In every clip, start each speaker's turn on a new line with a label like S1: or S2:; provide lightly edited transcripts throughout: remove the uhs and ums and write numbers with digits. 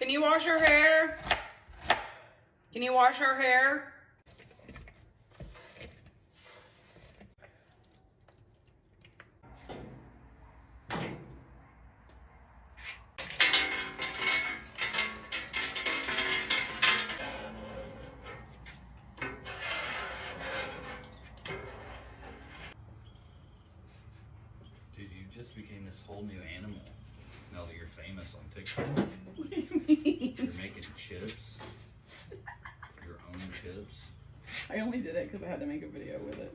S1: Can you wash her hair? Can you wash her hair?
S2: Dude, you just became this whole new animal now that you're famous on TikTok.
S1: What do you mean?
S2: You're making chips. Your own chips.
S1: I only did it because I had to make a video with it.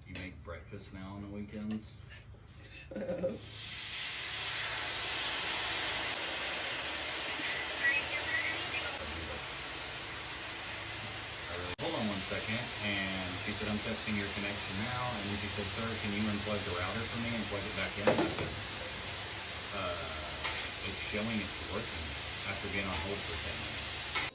S2: You make breakfast now on the weekends.
S1: Shut up.
S2: Hold on 1 second, and she said, I'm testing your connection now, and then she said, sir, can you unplug the router for me and plug it back in? I said, it's showing it's working after being on hold for 10 minutes.